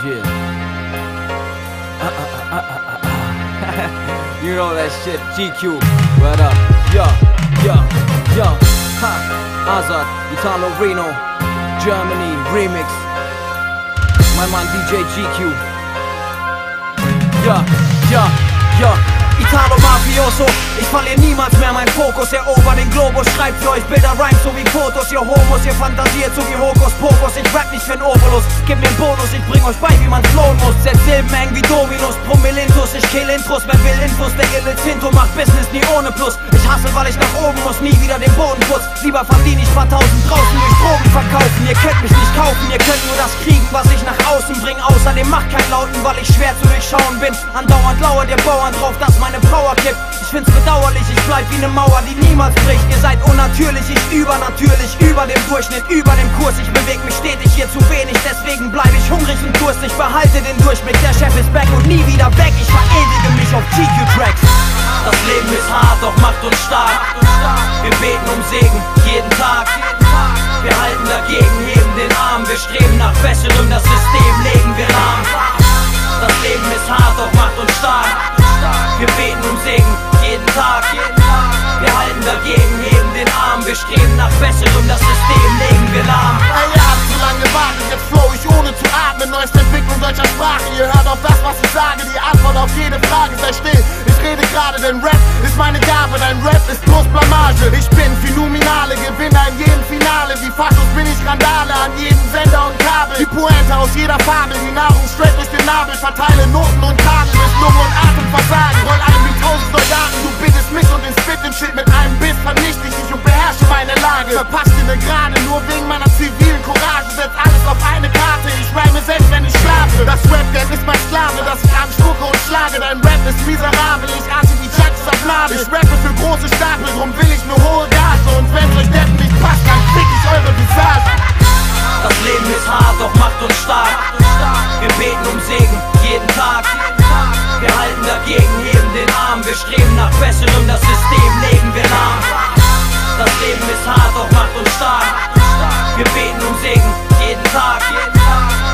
Yeah. You know that shit, GQ. What up? Yo, yo, yo. Ha. Azad, Italo Reno, Germany, Remix. Mein Mann DJ GQ. Ja, ja, ja. Italo Mafioso, ich verliere niemals mehr meinen Fokus. Erober den Globus, schreibt für euch Bilder, Rhymes so wie Fotos. Ihr Homos, ihr fantasiert so wie Hokuspokus. Ich rap nicht für den Obolus, gib mir einen Bonus. Ich bring euch bei, wie man flown muss. Setz Silben eng wie Dominus, Promillintus. Ich kill Intros, wer will Infos, der ille Tinto macht Business nie ohne Plus. Ich hassel, weil ich nach oben muss, nie wieder den Boden putz. Lieber verdiene ich paar tausend draußen durch Drogen verkaufen. Ihr könnt mich nicht kaufen, ihr könnt nur das kriegen, was ich nach außen bring. Außerdem macht kein Lauten, weil ich schwer zu durchschauen bin. Andauernd lauert ihr Bauern drauf, dass meine Power kippt. Ich find's bedauerlich, ich bleib wie ne Mauer, die niemals bricht. Ihr seid unnatürlich, ich übernatürlich, über dem Durchschnitt, über dem Kurs. Ich beweg mich stetig, hier zu wenig, deswegen bleib ich hungrig und durstig. Behalte den Durchblick, der Chef ist back und nie wieder weg. Ich verewige mich auf GQ-Tracks. Das Leben ist hart, doch macht uns stark. Wir beten um Segen, jeden Tag. Wir halten dagegen, heben den Arm. Wir streben nach Besserem, das System legen wir lahm. Das Leben ist hart, doch macht uns stark. Wir beten um Segen, jeden Tag. Wir halten dagegen, heben den Arm. Wir streben nach Besserem, das System legen wir lahm. Ihr habt zu lange gewartet, jetzt flow ich ohne zu atmen. Neueste Entwicklung deutscher Sprache, ihr hört auf das, was ich sage. Die Antwort auf jede Frage, sei still. Ich rede gerade, denn Rap ist meine Gabe. Dein Rap ist bloß Blamage. Ich bin Phänomenale, Gewinner in jedem Finale. Wie Faschos bin ich Randale an jedem Sender und Kabel. Die Pointe aus jeder Fabel, die Nahrung straight durch den Nabel. Verteile Noten und Tadel, bis Lunge und Atem versagen. Roll ein wie 1000 Soldaten, du bittest mich und den Spit und Shit. Mit einem Biss vernichte ich dich und beherrsche meine Lage. Verpasst dir ne Gerade, nur wegen meiner zivilen Courage. Setz alles auf eine Karte, ich rhyme selbst wenn ich schlafe. Das Rap-Game ist mein Sklave, das ich anspucke und schlage. Dein Rap ist miserabel, ich ahnte die Judges auf Nadel. Ich rappe für große Stapel, drum will ich ne hohe Gage. Und wenn's euch Deppen nicht passt, dann fick ich eure Visage. Das Leben ist hart, doch macht uns stark. Wir beten um Segen, jeden Tag. Wir halten dagegen, heben den Arm. Wir streben nach Besserem, das System legen wir lahm. Das Leben ist hart, doch macht uns stark. Wir beten um Segen, jeden Tag.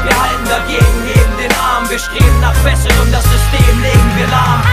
Wir halten dagegen, heben den Arm. Wir streben nach Besserem, das System legen wir lahm.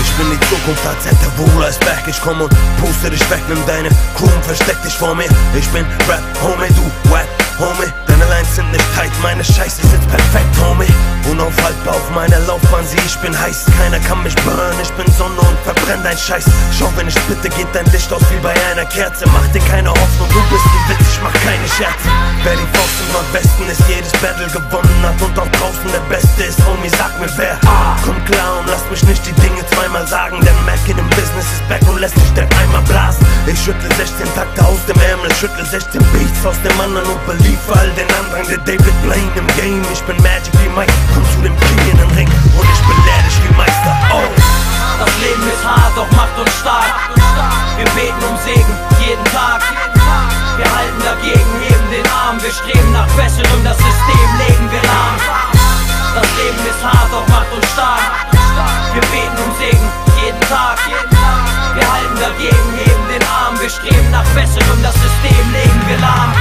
Ich bin die Zukunft, als hätte Wula ist back. Ich komm und puste dich weg, nimm deine Crew und versteck dich vor mir. Ich bin Rap, Homie, du Wack, Homie. Deine Lines sind nicht tight, meine Scheiße sitzt perfekt, Homie. Unaufhaltbar auf meiner Laufbahn, sieh, ich bin heiß. Keiner kann mich burn, ich bin Sonne und verbrenn dein Scheiß. Schau, wenn ich bitte, geht dein Licht aus wie bei einer Kerze. Mach dir keine Hoffnung, du bist ein Witz, ich mach keine Scherze. Wer die Faust im Nordwesten ist, jedes Battle gewonnen hat. Und auch draußen der Beste ist, Homie, sag mir wer. Komm klar und lass mich nicht die Dinge zweimal sagen. Der Mac in dem Business ist back und lässt sich der einmal blasen. Ich schüttel 16 Takte aus dem Ärmel, schüttel 16 Beats aus dem anderen und beliefer all den Andrang der David Blaine im Game. Ich bin Magic wie Mike, komm zu dem Krieg in den Ring und ich belehr dich wie Meister. Oh. Das Leben ist hart, doch macht uns stark. Wir beten um Segen, jeden Tag. Wir halten dagegen, heben den Arm. Wir streben nach Besserem, das System legen wir lahm. Das Leben ist hart, doch macht uns stark. Wir beten um Segen, jeden Tag. Wir halten dagegen, heben den Arm. Wir streben nach Besserem, das System legen wir lahm.